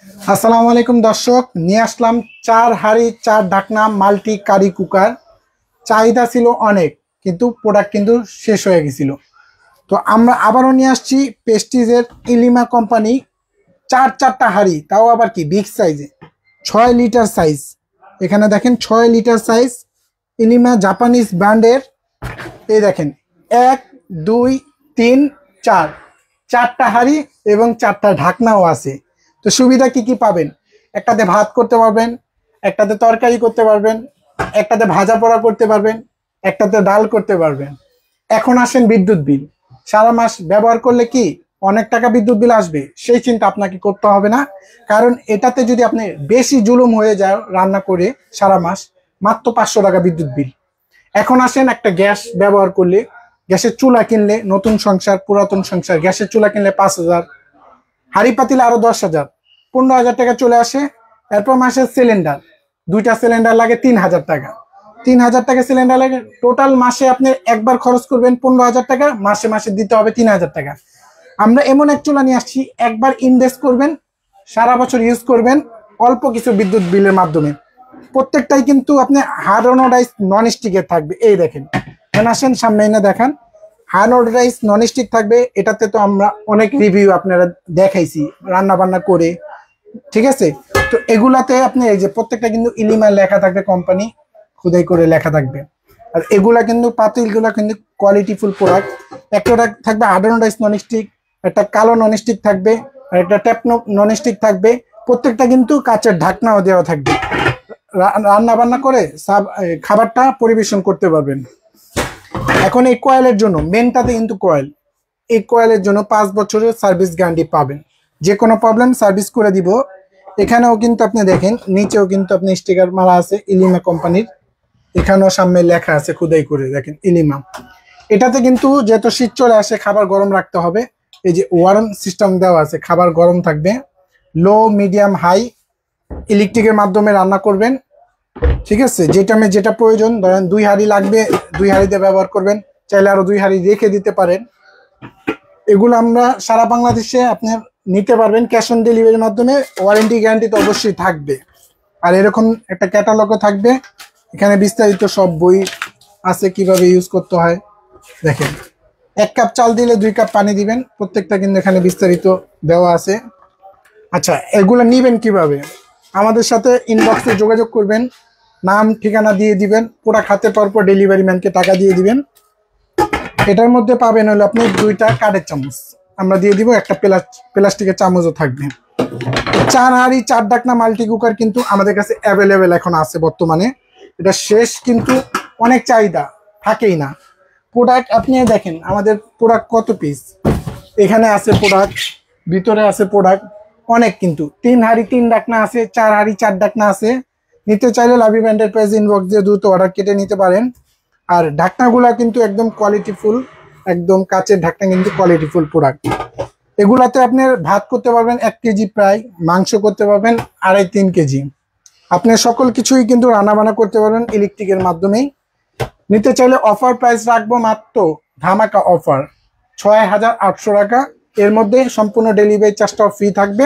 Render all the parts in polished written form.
আসসালামু আলাইকুম দর্শক, নিয়ে আসলাম 4 হাঁড়ি 4 ঢাকনা মাল্টি কারি কুকার। চাহিদা ছিল অনেক, কিন্তু প্রোডাক্ট কিন্তু শেষ হয়ে গেছিল। তো আমরা আবারও নিয়ে আসছি প্রেস্টিজের ইলিমা কোম্পানি 4টা হাঁড়ি, তাও আবার কি বিগ সাইজে, 6 লিটার সাইজ। এখানে দেখেন 6 লিটার সাইজ ইলিমা জাপানিজ ব্র্যান্ডের। এই দেখেন 1 2 3 4, 4টা হাঁড়ি এবং 4টা ঢাকনাও আছে। তো সুবিধা কি কি পাবেন? একটাতে ভাত করতে পারবেন, একটাতে তরকারি করতে পারবেন, একটাতে ভাজা পোড়া করতে পারবেন, একটাতে ডাল করতে পারবেন। এখন আসেন বিদ্যুৎ বিল। সারা মাস ব্যবহার করলে কি অনেক টাকা বিদ্যুৎ বিল আসবে, সেই চিন্তা আপনাকে করতে হবে না। কারণ এটাতে যদি আপনি বেশি জুলুম হয়ে যায় রান্না করে সারা মাস, মাত্র 500 টাকা বিদ্যুৎ বিল। এখন আসেন একটা গ্যাস ব্যবহার করলে, গ্যাসের চুলা কিনলে, নতুন সংসার পুরাতন সংসার, গ্যাসের চুলা কিনলে 5,000, হাঁড়ি পাতিলে আরো 10,000, 15,000 টাকা চলে আসে। এরপর মাসের সিলিন্ডার, 2টা সিলিন্ডার লাগে 3,000 টাকা। 3,000 টাকা সিলিন্ডার লাগে। টোটাল মাসে আপনি একবার খরচ করবেন 15,000 টাকা, মাসে মাসে দিতে হবে 3,000 টাকা। আমরা এমন এক চুলা নিয়ে আসছি, একবার ইনভেস্ট করবেন, সারা বছর ইউজ করবেন অল্প কিছু বিদ্যুৎ বিলের মাধ্যমে। প্রত্যেকটাই কিন্তু আপনি হার্ডোনাইজ নন স্টিকের থাকবে। এই দেখেন, আসেন সামনে এনে দেখান। হার্ডোনাইজ নন স্টিক থাকবে। এটাতে তো আমরা অনেক রিভিউ আপনারা দেখাইছি রান্না বান্না করে, ঠিক আছে? তো এগুলাতে আপনি এই যে প্রত্যেকটা কিন্তু ইলিমার লেখা থাকবে, কোম্পানি খুদাই করে লেখা থাকবে। আর এগুলা কিন্তু পাতিলগুলা কিন্তু কোয়ালিটিফুল প্রোডাক্ট। একটা থাকবে হার্ডোনাইজ নন স্টিক, একটা কালো নন স্টিক থাকবে, আর একটা ট্যাপ নন স্টিক থাকবে। প্রত্যেকটা কিন্তু কাচের ঢাকনাও দেওয়া থাকবে। রান্না বান্না করে খাবারটা পরিবেশন করতে পারবেন। এখন এই কয়েলের জন্য, মেনটাতে কিন্তু কয়েল, এই কয়েলের জন্য 5 বছরের সার্ভিস গ্যারান্টি পাবেন। যে কোনো প্রবলেম সার্ভিস করে দিব। এখানেও কিন্তু আপনি দেখেন, নিচেও কিন্তু আপনি স্টিকার মারা আছে ইলিমা কোম্পানির। এখানেও সামনে লেখা আছে খুদাই করে, দেখেন ইলিমা। এটাতে কিন্তু যেহেতু শীত চলে আসে, খাবার গরম রাখতে হবে। এই যে ওয়ারেন্ট সিস্টেম দেওয়া আছে, খাবার গরম থাকবে। লো মিডিয়াম হাই ইলেকট্রিকের মাধ্যমে রান্না করবেন, ঠিক আছে? যেটা প্রয়োজন, ধরেন 2 হাঁড়ি লাগবে, 2 হাঁড়িতে ব্যবহার করবেন, চাইলে আরো 2 হাঁড়ি রেখে দিতে পারেন। এগুলো আমরা সারা বাংলাদেশে আপনার নিতে পারবেন ক্যাশ অন ডেলিভারির মাধ্যমে। ওয়ারেন্টি গ্যারান্টি তো অবশ্যই থাকবে। আর এরকম একটা ক্যাটালগও থাকবে, এখানে বিস্তারিত সব বই আছে কিভাবে ইউজ করতে হয়। দেখেন, 1 কাপ চাল দিলে 2 কাপ পানি দিবেন, প্রত্যেকটা কিন্তু এখানে বিস্তারিত দেওয়া আছে। আচ্ছা, এগুলো নিবেন কিভাবে? আমাদের সাথে ইনবক্সে যোগাযোগ করবেন, নাম ঠিকানা দিয়ে দিবেন, পুরা খাতে পর ডেলিভারি ম্যানকে টাকা দিয়ে দিবেন। এটার মধ্যে পাবেন হলো আপনি 2টা কাঠের চামচ, আমরা দিয়ে দিব, একটা প্লাস্টিকের চামচও থাকবে। 4 হাঁড়ি 4 ঢাকনা মাল্টি কুকার কিন্তু আমাদের কাছে অ্যাভেলেবেল এখন আছে বর্তমানে। এটা শেষ, কিন্তু অনেক চাহিদা, থাকেই না। প্রোডাক্ট আপনি দেখেন আমাদের প্রোডাক্ট কত পিস, এখানে আছে প্রোডাক্ট, ভিতরে আছে প্রোডাক্ট অনেক। কিন্তু 3 হাঁড়ি 3 ঢাকনা আছে, 4 হাঁড়ি 4 ঢাকনা আছে। নিতে চাইলে লাভি ব্র্যান্ডের পেজ ইনবক্স দিয়ে দ্রুত অর্ডার কেটে নিতে পারেন। আর ঢাকনাগুলা কিন্তু একদম কোয়ালিটিফুল, একদম কাচের ঢাকনা, কিন্তু কোয়ালিটিফুল প্রোডাক্ট। এগুলাতে আপনার ভাত করতে পারবেন 1 কেজি প্রায়, মাংস করতে পারবেন 2.5-3 কেজি। আপনি সকল কিছুই কিন্তু রান্নাবান্না করতে পারবেন ইলেকট্রিকের মাধ্যমেই। নিতে চাইলে অফার প্রাইস রাখবো মাত্র ধামাকা অফার 6,800 টাকা। এর মধ্যে সম্পূর্ণ ডেলিভারি চার্জটাও ফ্রি থাকবে।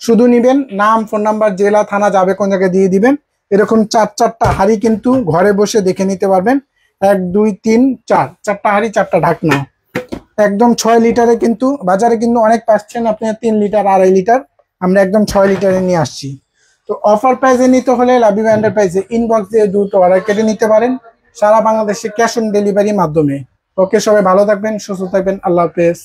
শুধু নিবেন, নাম, ফোন নাম্বার, জেলা, থানা, যাবে কোন জায়গায় দিয়ে দিবেন। এরকম 4টা হাঁড়ি কিন্তু ঘরে বসে দেখে নিতে পারবেন। 1 2 3 4, 4টা হাঁড়ি 4টা ঢাকনা, একদম 6 লিটারে। কিন্তু বাজারে কিন্তু অনেক পাচ্ছেন আপনি 3 লিটার 2.5 লিটার, আমরা একদম 6 লিটারে নিয়ে আসছি। তো অফার প্রাইসে নিতে হলে লাভি ব্র্যান্ডের প্রাইসে ইনবক্স দিয়ে দ্রুত অর্ডার কেটে নিতে পারেন, সারা বাংলাদেশে ক্যাশ অন ডেলিভারির মাধ্যমে। ওকে, সবাই ভালো থাকবেন, সুস্থ থাকবেন, আল্লাহ হাফেজ।